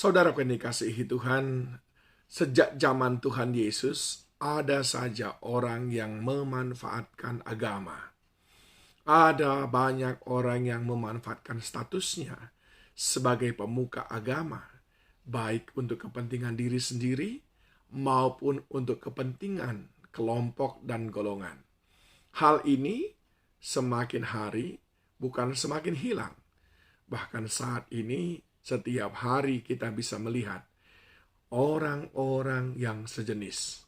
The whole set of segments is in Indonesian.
Saudaraku yang dikasihi Tuhan, sejak zaman Tuhan Yesus, ada saja orang yang memanfaatkan agama. Ada banyak orang yang memanfaatkan statusnya sebagai pemuka agama, baik untuk kepentingan diri sendiri maupun untuk kepentingan kelompok dan golongan. Hal ini semakin hari bukan semakin hilang. Bahkan saat ini setiap hari kita bisa melihat orang-orang yang sejenis.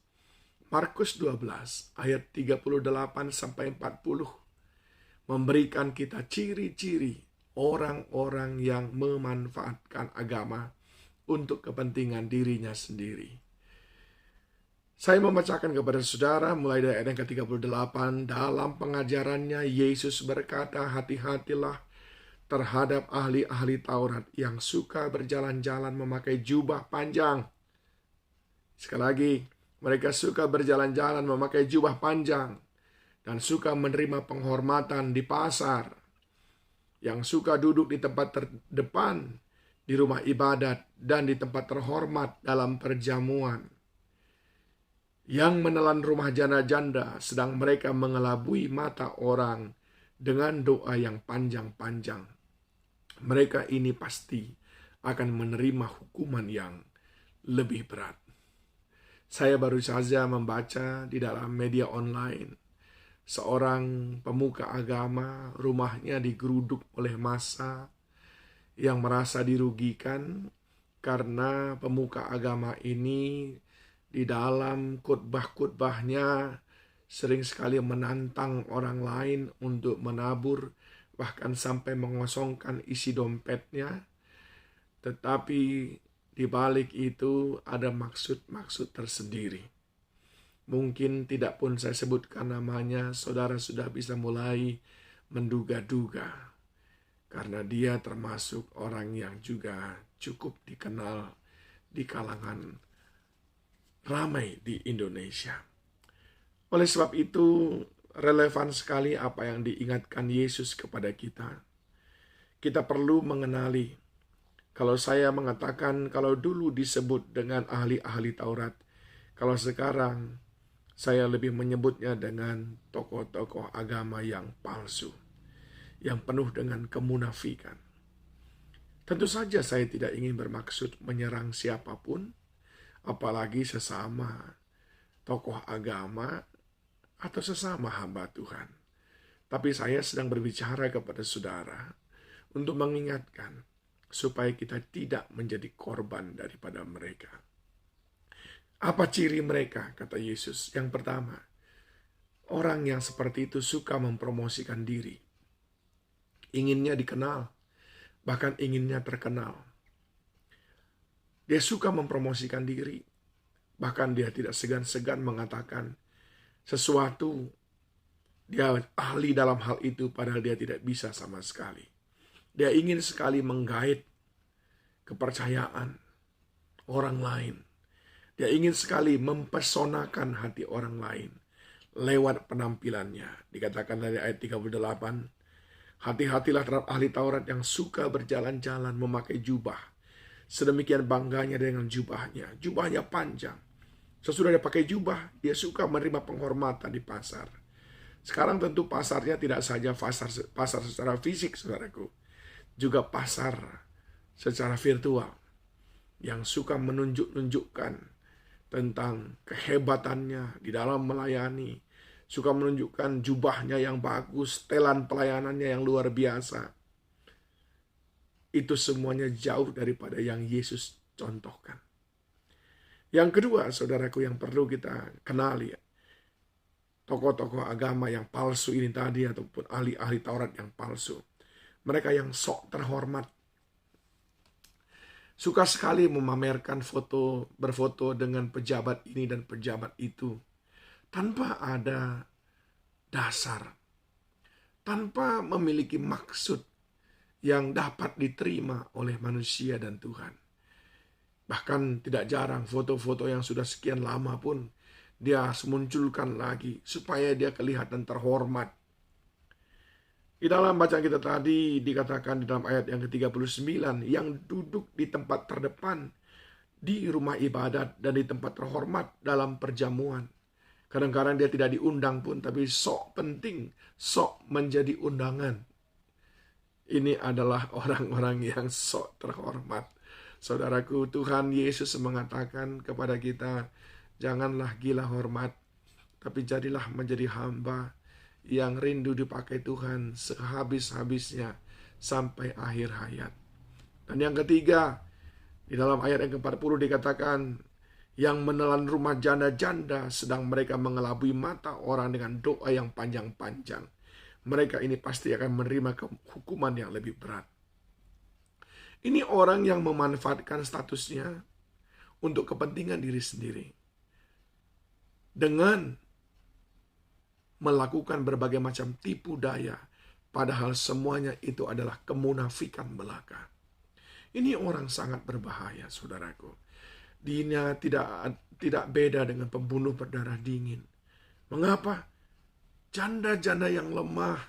Markus 12 ayat 38 sampai 40 memberikan kita ciri-ciri orang-orang yang memanfaatkan agama untuk kepentingan dirinya sendiri. Saya membacakan kepada saudara mulai dari ayat yang ke-38. Dalam pengajarannya Yesus berkata, hati-hatilah terhadap ahli-ahli Taurat yang suka berjalan-jalan memakai jubah panjang. Sekali lagi, mereka suka berjalan-jalan memakai jubah panjang dan suka menerima penghormatan di pasar, yang suka duduk di tempat terdepan di rumah ibadat dan di tempat terhormat dalam perjamuan, yang menelan rumah janda-janda sedang mereka mengelabui mata orang dengan doa yang panjang-panjang. Mereka ini pasti akan menerima hukuman yang lebih berat. Saya baru saja membaca di dalam media online, seorang pemuka agama rumahnya digeruduk oleh massa yang merasa dirugikan karena pemuka agama ini di dalam khotbah-khotbahnya sering sekali menantang orang lain untuk menabur, bahkan sampai mengosongkan isi dompetnya. Tetapi di balik itu ada maksud-maksud tersendiri. Mungkin tidak pun saya sebutkan namanya, saudara sudah bisa mulai menduga-duga. Karena dia termasuk orang yang juga cukup dikenal di kalangan ramai di Indonesia. Oleh sebab itu, relevan sekali apa yang diingatkan Yesus kepada kita. Kita perlu mengenali, kalau saya mengatakan kalau dulu disebut dengan ahli-ahli Taurat, kalau sekarang saya lebih menyebutnya dengan tokoh-tokoh agama yang palsu, yang penuh dengan kemunafikan. Tentu saja saya tidak ingin bermaksud menyerang siapapun, apalagi sesama tokoh agama atau sesama hamba Tuhan. Tapi saya sedang berbicara kepada saudara untuk mengingatkan supaya kita tidak menjadi korban daripada mereka. Apa ciri mereka, kata Yesus? Yang pertama, orang yang seperti itu suka mempromosikan diri. Inginnya dikenal, bahkan inginnya terkenal. Dia suka mempromosikan diri, bahkan dia tidak segan-segan mengatakan sesuatu, dia ahli dalam hal itu padahal dia tidak bisa sama sekali. Dia ingin sekali menggait kepercayaan orang lain. Dia ingin sekali mempesonakan hati orang lain lewat penampilannya. Dikatakan dari ayat 38, hati-hatilah terhadap ahli Taurat yang suka berjalan-jalan memakai jubah. Sedemikian bangganya dengan jubahnya. Jubahnya panjang. Sesudah dia pakai jubah, dia suka menerima penghormatan di pasar. Sekarang tentu pasarnya tidak saja pasar secara fisik, saudaraku. Juga pasar secara virtual. Yang suka menunjukkan tentang kehebatannya di dalam melayani. Suka menunjukkan jubahnya yang bagus, telan pelayanannya yang luar biasa. Itu semuanya jauh daripada yang Yesus contohkan. Yang kedua, saudaraku, yang perlu kita kenali, tokoh-tokoh agama yang palsu ini tadi, ataupun ahli-ahli Taurat yang palsu. Mereka yang sok terhormat. Suka sekali memamerkan berfoto dengan pejabat ini dan pejabat itu. Tanpa ada dasar. Tanpa memiliki maksud yang dapat diterima oleh manusia dan Tuhan. Bahkan tidak jarang foto-foto yang sudah sekian lama pun dia munculkan lagi supaya dia kelihatan terhormat. Di dalam bacaan kita tadi dikatakan di dalam ayat yang ke-39, yang duduk di tempat terdepan di rumah ibadat dan di tempat terhormat dalam perjamuan. Kadang-kadang dia tidak diundang pun, tapi sok penting, sok menjadi undangan. Ini adalah orang-orang yang sok terhormat. Saudaraku, Tuhan Yesus mengatakan kepada kita, janganlah gila hormat, tapi jadilah menjadi hamba yang rindu dipakai Tuhan sehabis-habisnya sampai akhir hayat. Dan yang ketiga, di dalam ayat yang ke-40 dikatakan, yang menelan rumah janda-janda sedang mereka mengelabui mata orang dengan doa yang panjang-panjang. Mereka ini pasti akan menerima hukuman yang lebih berat. Ini orang yang memanfaatkan statusnya untuk kepentingan diri sendiri. Dengan melakukan berbagai macam tipu daya, padahal semuanya itu adalah kemunafikan belaka. Ini orang sangat berbahaya, saudaraku. Dia tidak beda dengan pembunuh berdarah dingin. Mengapa? Janda-janda yang lemah,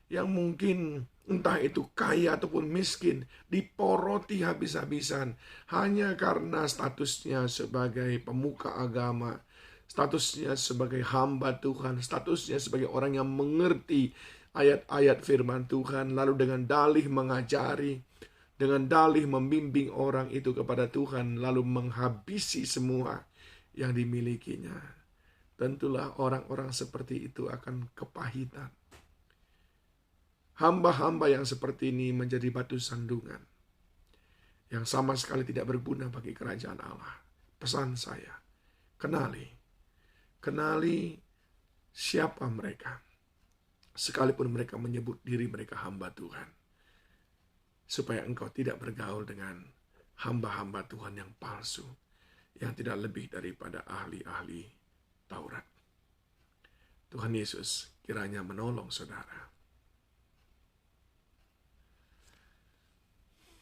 yang mungkin entah itu kaya ataupun miskin, diporoti habis-habisan hanya karena statusnya sebagai pemuka agama, statusnya sebagai hamba Tuhan, statusnya sebagai orang yang mengerti ayat-ayat firman Tuhan, lalu dengan dalih mengajari, dengan dalih membimbing orang itu kepada Tuhan, lalu menghabisi semua yang dimilikinya. Tentulah orang-orang seperti itu akan kepahitan. Hamba-hamba yang seperti ini menjadi batu sandungan yang sama sekali tidak berguna bagi kerajaan Allah. Pesan saya, kenali siapa mereka, sekalipun mereka menyebut diri mereka hamba Tuhan. Supaya engkau tidak bergaul dengan hamba-hamba Tuhan yang palsu, yang tidak lebih daripada ahli-ahli Taurat. Tuhan Yesus kiranya menolong saudara.